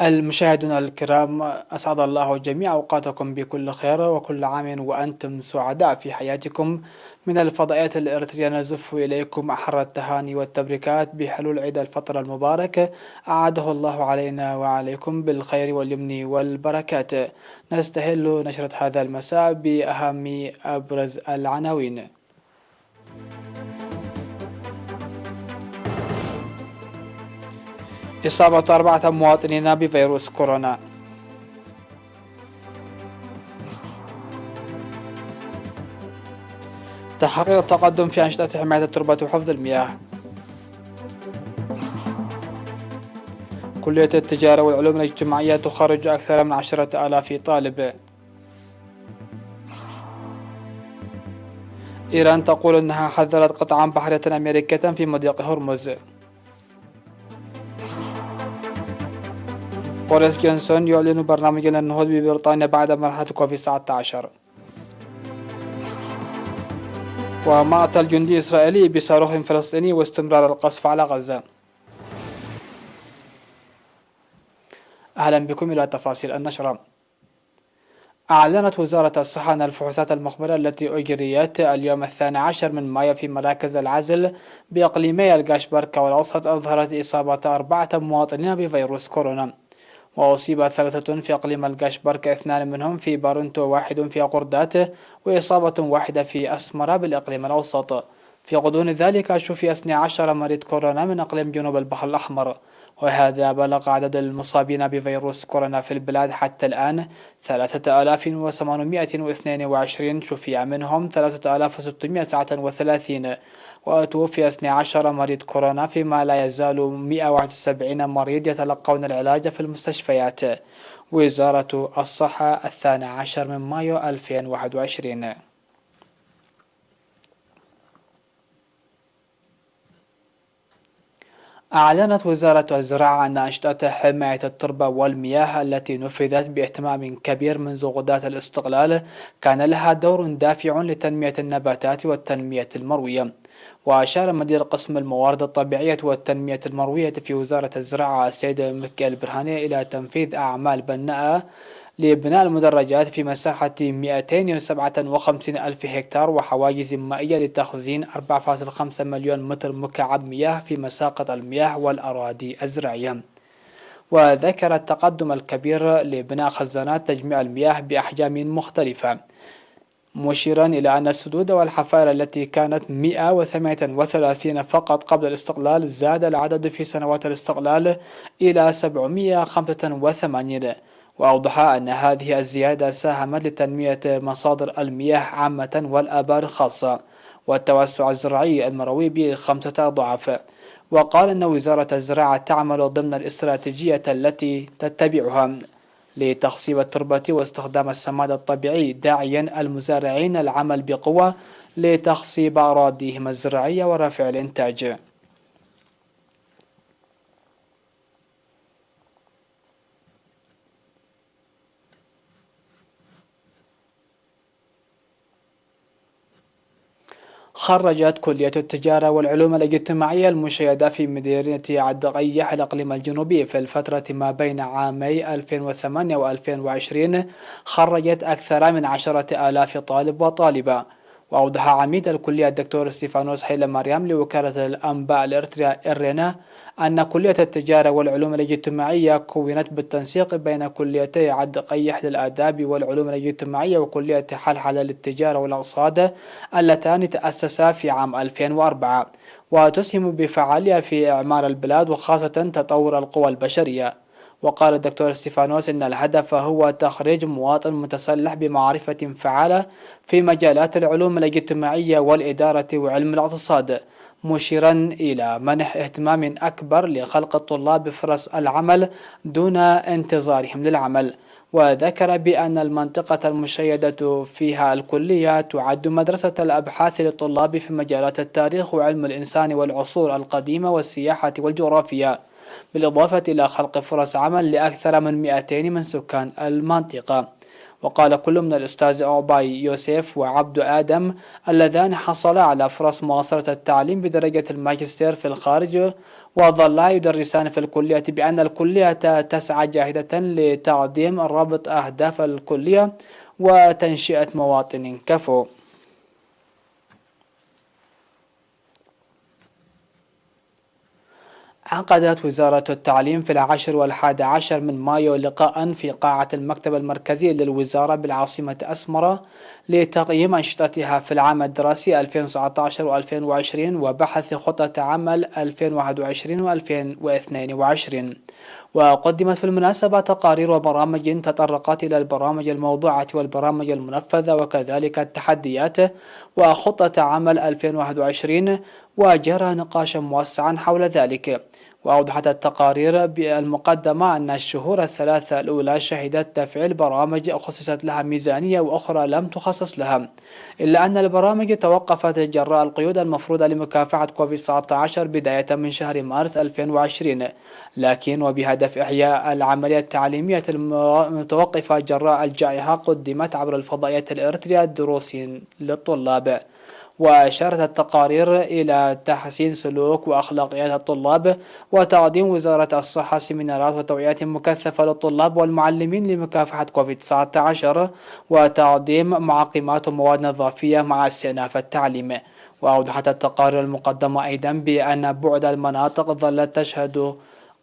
المشاهدون الكرام، أسعد الله جميع أوقاتكم بكل خير، وكل عام وأنتم سعداء في حياتكم. من الفضائيات الإريترية نزف إليكم أحر التهاني والتبريكات بحلول عيد الفطر المبارك، أعاده الله علينا وعليكم بالخير واليمن والبركات. نستهل نشرة هذا المساء بأهم أبرز العناوين. إصابة 4 مواطنين بفيروس كورونا. تحقيق تقدم في أنشطة حماية التربة وحفظ المياه. كلية التجارة والعلوم الاجتماعية تخرج أكثر من 10,000 طالب. إيران تقول أنها حذرت قطعا بحرية أمريكية في مضيق هرمز. بوريس جونسون يعلن برنامج النهوض ببريطانيا بعد مرحلة كوفيد-19. ومقتل جندي إسرائيلي بصاروخ فلسطيني واستمرار القصف على غزة. أهلا بكم إلى تفاصيل النشرة. أعلنت وزارة الصحة أن الفحوصات المخبرة التي أجريت اليوم 12 من مايو في مراكز العزل بإقليمي القاشبركة والأوسط أظهرت إصابة 4 مواطنين بفيروس كورونا، وأصيب 3 في إقليم القاشبركة، 2 منهم في بارنتو، 1 في قردات، وإصابة واحدة في أسمرة بالإقليم الأوسط. في غضون ذلك شفي 12 مريض كورونا من إقليم جنوب البحر الأحمر، وهذا بلغ عدد المصابين بفيروس كورونا في البلاد حتى الآن 3822، شفي منهم 3639، وتوفي 12 مريض كورونا، فيما لا يزال 171 مريض يتلقون العلاج في المستشفيات. وزارة الصحة 12 من مايو 2021. أعلنت وزارة الزراعة أن أنشطة حماية التربة والمياه التي نفذت باهتمام كبير منذ غداة الاستقلال كان لها دور دافع لتنمية النباتات والتنمية المروية. وأشار مدير قسم الموارد الطبيعية والتنمية المروية في وزارة الزراعة السيد مكيل برهاني إلى تنفيذ أعمال بناء لبناء المدرجات في مساحة 257 ألف هكتار وحواجز مائية لتخزين 4.5 مليون متر مكعب مياه في مساقط المياه والأراضي الزراعية. وذكر التقدم الكبير لبناء خزانات تجميع المياه بأحجام مختلفة، مشيرا إلى أن السدود والحفائر التي كانت 138 فقط قبل الاستقلال زاد العدد في سنوات الاستقلال إلى 785. وأوضح أن هذه الزيادة ساهمت لتنمية مصادر المياه عامة والآبار خاصة، والتوسع الزراعي المروي ب5 أضعاف. وقال أن وزارة الزراعة تعمل ضمن الاستراتيجية التي تتبعها لتخصيب التربة واستخدام السماد الطبيعي، داعيا المزارعين العمل بقوة لتخصيب أراضيهم الزراعية ورفع الإنتاج. خرجت كلية التجارة والعلوم الاجتماعية المشيدة في مدينة عدقية الإقليم الجنوبي في الفترة ما بين عامي 2008 و2020 خرجت أكثر من 10,000 طالب وطالبة. وأوضح عميد الكلية الدكتور ستيفانوس حيل مريم لوكالة الأنباء الإريتريا إرينا أن كلية التجارة والعلوم الاجتماعية كونت بالتنسيق بين كليتي عدقية للآداب والعلوم الاجتماعية وكلية حلحلة للتجارة والاقتصاد، اللتان تأسسا في عام 2004، وتسهم بفعالية في إعمار البلاد وخاصة تطور القوى البشرية. وقال الدكتور ستيفانوس إن الهدف هو تخريج مواطن متسلح بمعرفة فعالة في مجالات العلوم الاجتماعية والإدارة وعلم الاقتصاد، مشيرا إلى منح اهتمام أكبر لخلق الطلاب فرص العمل دون انتظارهم للعمل. وذكر بأن المنطقة المشيدة فيها الكلية تعد مدرسة الأبحاث للطلاب في مجالات التاريخ وعلم الإنسان والعصور القديمة والسياحة والجغرافيا، بالإضافة إلى خلق فرص عمل لأكثر من 200 من سكان المنطقة. وقال كل من الأستاذ أوباي يوسف وعبد آدم اللذان حصلا على فرص مواصلة التعليم بدرجة الماجستير في الخارج وظلا يدرسان في الكلية بأن الكلية تسعى جاهدة لتقديم ربط أهداف الكلية وتنشئة مواطن كفؤ. عقدت وزارة التعليم في 10 و11 من مايو لقاء في قاعة المكتب المركزي للوزارة بالعاصمة أسمرة لتقييم أنشطتها في العام الدراسي 2019 و2020 وبحث خطة عمل 2021 و2022. وقدمت في المناسبة تقارير وبرامج تطرقت إلى البرامج الموضوعة والبرامج المنفذة وكذلك التحديات وخطة عمل 2021، وجرى نقاشا موسعا حول ذلك. وأوضحت التقارير المقدمة أن الشهور الثلاثة الأولى شهدت تفعيل برامج خصصت لها ميزانية وأخرى لم تخصص لها، إلا أن البرامج توقفت جراء القيود المفروضة لمكافحة كوفيد-19 بداية من شهر مارس 2020، لكن وبهدف إحياء العملية التعليمية المتوقفة جراء الجائحة قدمت عبر الفضائيات الإرترية دروس للطلاب. وأشارت التقارير إلى تحسين سلوك وأخلاقيات الطلاب وتقديم وزارة الصحة سيمينارات وتوعيات مكثفة للطلاب والمعلمين لمكافحة كوفيد-19 وتقديم معقمات ومواد نظافية مع استئناف التعليم. وأوضحت التقارير المقدمة أيضا بأن بعد المناطق ظلت تشهد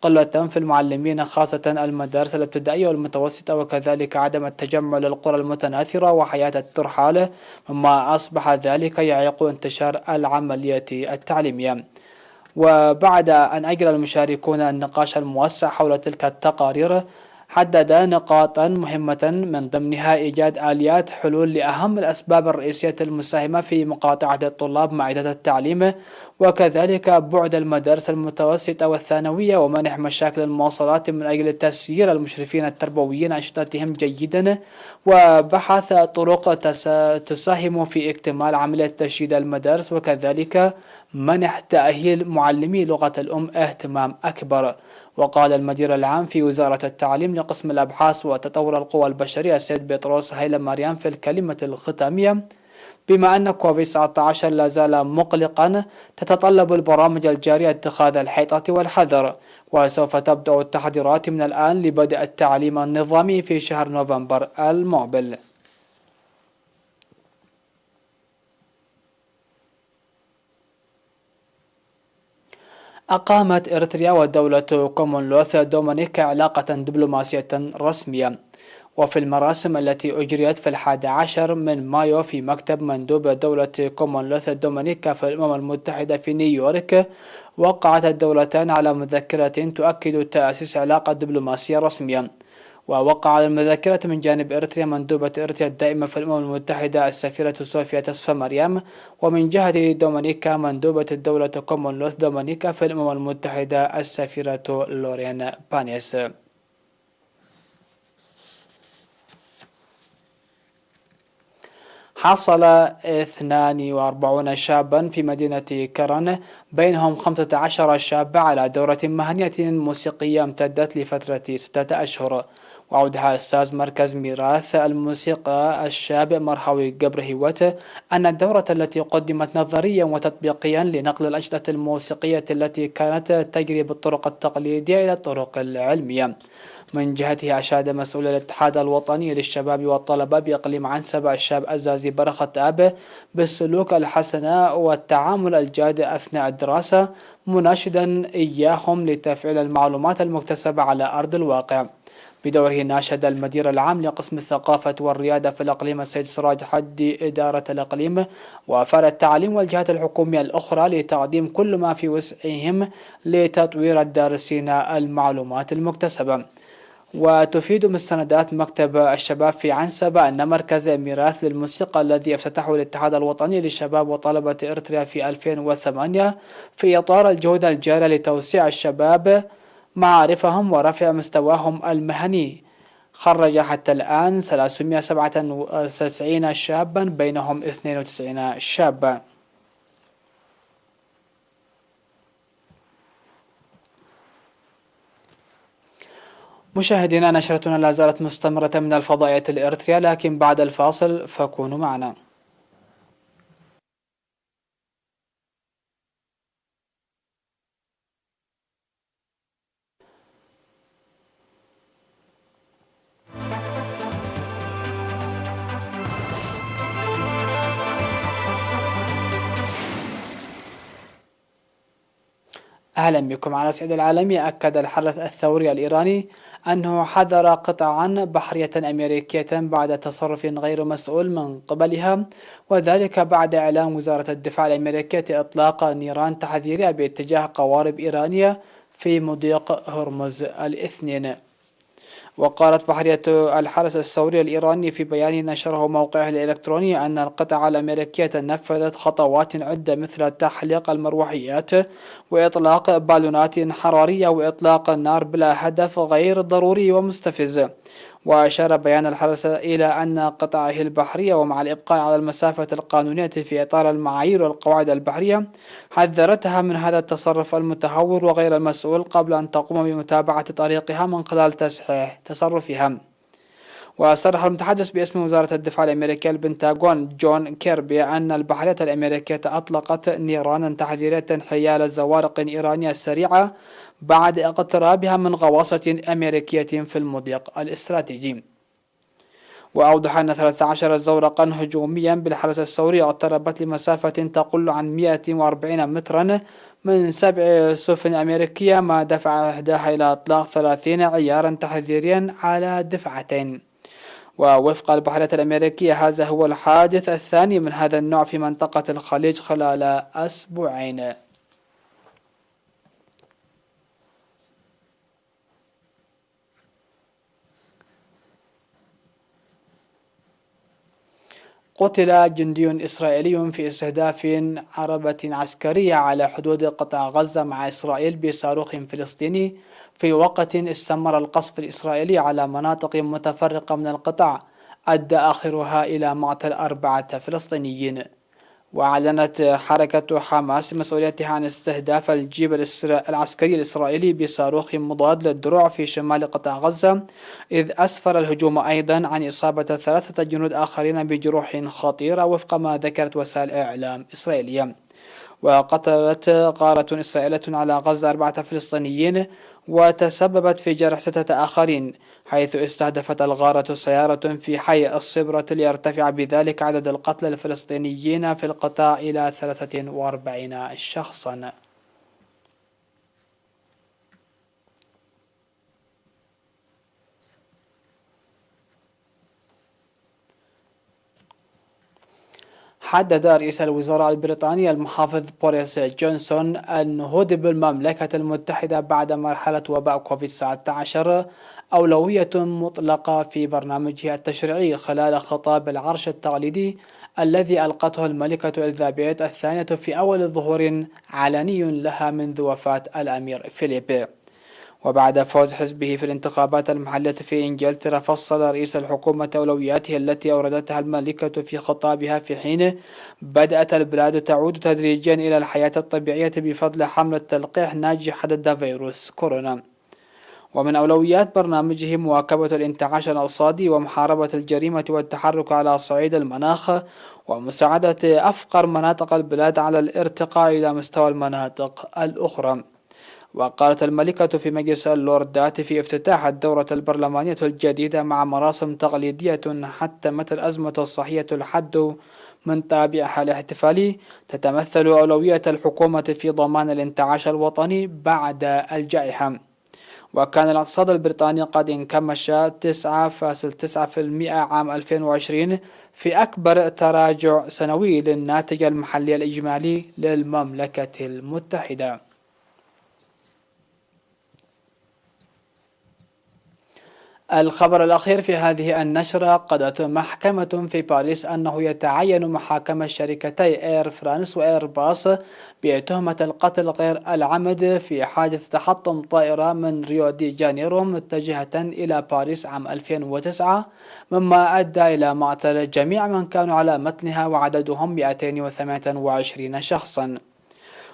قلة في المعلمين خاصة المدارس الابتدائية والمتوسطة، وكذلك عدم التجمع للقرى المتناثرة وحياة الترحال، مما أصبح ذلك يعيق انتشار العملية التعليمية. وبعد أن أجرى المشاركون النقاش الموسع حول تلك التقارير، حدد نقاطا مهمة من ضمنها إيجاد آليات حلول لأهم الأسباب الرئيسية المساهمة في مقاطعة الطلاب معدة التعليم، وكذلك بعد المدارس المتوسطة والثانوية ومنح مشاكل المواصلات من أجل تسيير المشرفين التربويين أنشطتهم جيدا، وبحث طرق تساهم في اكتمال عملية تشييد المدارس، وكذلك منح تأهيل معلمي لغة الأم اهتمام أكبر. وقال المدير العام في وزارة التعليم لقسم الأبحاث وتطور القوى البشرية السيد بطرس هيلا مريم في الكلمة الختامية بما أن كوفيد-19 لا زال مقلقا تتطلب البرامج الجارية اتخاذ الحيطة والحذر، وسوف تبدأ التحضيرات من الآن لبدء التعليم النظامي في شهر نوفمبر المقبل. أقامت إريتريا ودولة كومونلوث دومينيكا علاقة دبلوماسية رسمية. وفي المراسم التي أجريت في 11 من مايو في مكتب مندوب دولة كومونلوث دومينيكا في الأمم المتحدة في نيويورك، وقعت الدولتان على مذكرة تؤكد تأسيس علاقة دبلوماسية رسمية. ووقع على المذكرة من جانب إريتريا مندوبة إريتريا الدائمة في الأمم المتحدة السفيرة صوفيا تسفى مريم، ومن جهة دومينيكا مندوبة الدولة كومونلوث دومينيكا في الأمم المتحدة السفيرة لورين بانيس. حصل 42 شابا في مدينة كرن بينهم 15 شابا على دورة مهنية موسيقية امتدت لفترة 6 أشهر. وأوضح أستاذ مركز ميراث الموسيقى الشاب مرحوي قبر هيوت أن الدورة التي قدمت نظريا وتطبيقيا لنقل الأنشطة الموسيقية التي كانت تجري بالطرق التقليدية إلى الطرق العلمية. من جهته أشاد مسؤول الاتحاد الوطني للشباب والطلبة بإقليم عنسبة الشاب أزازي برخة أب بالسلوك الحسن والتعامل الجاد أثناء الدراسة، مناشدا إياهم لتفعيل المعلومات المكتسبة على أرض الواقع. بدوره ناشد المدير العام لقسم الثقافة والريادة في الإقليم السيد سراج حدي إدارة الإقليم وفر التعليم والجهات الحكومية الأخرى لتقديم كل ما في وسعهم لتطوير الدارسين المعلومات المكتسبة. وتفيد مستندات مكتب الشباب في عنسبة أن مركز ميراث للموسيقى الذي افتتحه الاتحاد الوطني للشباب وطلبة إريتريا في 2008 في إطار الجهود الجارية لتوسيع الشباب معارفهم ورفع مستواهم المهني، خرج حتى الآن 397 شابا بينهم 92 شابا. مشاهدينا، نشرتنا لا زالت مستمرة من الفضائية الإريترية، لكن بعد الفاصل فكونوا معنا. أهلا بكم. على الصعيد العالمي، أكد الحرس الثوري الإيراني أنه حذر قطعا بحرية أمريكية بعد تصرف غير مسؤول من قبلها، وذلك بعد إعلان وزارة الدفاع الأمريكية إطلاق نيران تحذيرية باتجاه قوارب إيرانية في مضيق هرمز الاثنين. وقالت بحرية الحرس الثوري الإيراني في بيان نشره موقعه الإلكتروني أن القطع الأمريكية نفذت خطوات عدة مثل تحليق المروحيات وإطلاق بالونات حرارية وإطلاق النار بلا هدف غير ضروري ومستفز. وأشار بيان الحرس إلى أن قطعه البحرية، ومع الإبقاء على المسافة القانونية في إطار المعايير والقواعد البحرية، حذرتها من هذا التصرف المتهور وغير المسؤول قبل أن تقوم بمتابعة طريقها من خلال تصحيح تصرفها. وصرح المتحدث باسم وزارة الدفاع الأمريكية البنتاغون جون كيربي أن البحرية الأمريكية أطلقت نيرانا تحذيرية حيال زوارق إيرانية سريعة بعد اقترابها من غواصة أمريكية في المضيق الاستراتيجي. وأوضح أن 13 زورقا هجوميا بالحرس الثوري اقتربت لمسافة تقل عن 140 مترا من 7 سفن أمريكية، ما دفع إحداها إلى إطلاق 30 عيارا تحذيريا على دفعتين. ووفق البحرية الأمريكية، هذا هو الحادث الثاني من هذا النوع في منطقة الخليج خلال أسبوعين. قتل جندي إسرائيلي في استهداف عربة عسكرية على حدود قطاع غزة مع إسرائيل بصاروخ فلسطيني، في وقت استمر القصف الإسرائيلي على مناطق متفرقة من القطاع، أدى آخرها إلى مقتل 4 فلسطينيين. وأعلنت حركة حماس مسؤوليتها عن استهداف الجيب العسكري الإسرائيلي بصاروخ مضاد للدروع في شمال قطاع غزة، إذ أسفر الهجوم أيضا عن إصابة 3 جنود آخرين بجروح خطيرة وفق ما ذكرت وسائل إعلام إسرائيلية. وقتلت غارة إسرائيلية على غزة 4 فلسطينيين وتسببت في جرح 6 آخرين، حيث استهدفت الغارة سيارة في حي الصبرة ليرتفع بذلك عدد القتلى الفلسطينيين في القطاع إلى 43 شخصا. حدد رئيس الوزراء البريطاني المحافظ بوريس جونسون النهوض بالمملكة المتحدة بعد مرحلة وباء كوفيد-19 أولوية مطلقة في برنامجه التشريعي، خلال خطاب العرش التقليدي الذي ألقته الملكة إليزابيث الثانية في أول ظهور علني لها منذ وفاة الأمير فيليب. وبعد فوز حزبه في الانتخابات المحلية في إنجلترا، فصل رئيس الحكومة أولوياته التي أوردتها الملكة في خطابها، في حين بدأت البلاد تعود تدريجيا إلى الحياة الطبيعية بفضل حملة تلقيح ناجحة ضد فيروس كورونا. ومن أولويات برنامجه مواكبة الانتعاش الاقتصادي ومحاربة الجريمة والتحرك على صعيد المناخ، ومساعدة أفقر مناطق البلاد على الارتقاء إلى مستوى المناطق الأخرى. وقالت الملكة في مجلس اللوردات في افتتاح الدورة البرلمانية الجديدة مع مراسم تقليدية حتمت الأزمة الصحية الحد من طابعها الاحتفالي، تتمثل أولوية الحكومة في ضمان الانتعاش الوطني بعد الجائحة. وكان الاقتصاد البريطاني قد انكمش 9.9% عام 2020، في أكبر تراجع سنوي للناتج المحلي الإجمالي للمملكة المتحدة. الخبر الأخير في هذه النشرة: قضت محكمة في باريس أنه يتعين محاكمة شركتي إير فرانس وإير باص بتهمة القتل غير العمد في حادث تحطم طائرة من ريو دي جانيرو متجهة إلى باريس عام 2009، مما أدى إلى مقتل جميع من كانوا على متنها وعددهم 228 شخصا.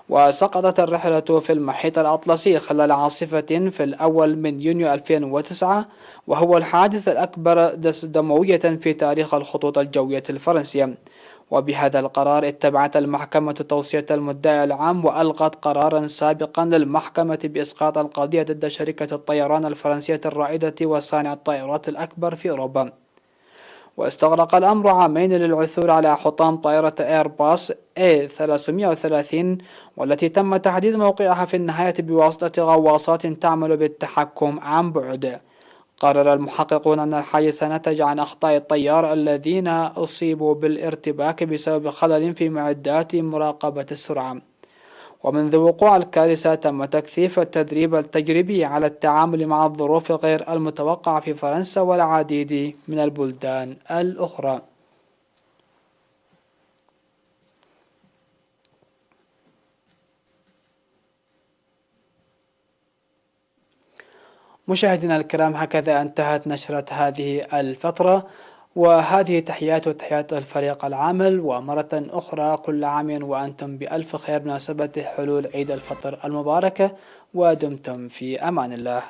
وسقطت الرحلة في المحيط الأطلسي خلال عاصفة في الأول من يونيو 2009، وهو الحادث الأكبر دموية في تاريخ الخطوط الجوية الفرنسية. وبهذا القرار اتبعت المحكمة توصية المدعي العام وألغت قرارا سابقا للمحكمة بإسقاط القضية ضد شركة الطيران الفرنسية الرائدة وصانع الطائرات الأكبر في أوروبا. واستغرق الأمر عامين للعثور على حطام طائرة إيرباص A330، والتي تم تحديد موقعها في النهاية بواسطة غواصات تعمل بالتحكم عن بعد. قرر المحققون أن الحادث نتج عن أخطاء الطيار الذين أصيبوا بالارتباك بسبب خلل في معدات مراقبة السرعة. ومنذ وقوع الكارثة تم تكثيف التدريب التجريبي على التعامل مع الظروف غير المتوقعة في فرنسا والعديد من البلدان الأخرى. مشاهدينا الكرام، هكذا انتهت نشرة هذه الفترة، وهذه تحيات الفريق العامل، ومرة أخرى كل عام وأنتم بألف خير بمناسبة حلول عيد الفطر المباركة، ودمتم في أمان الله.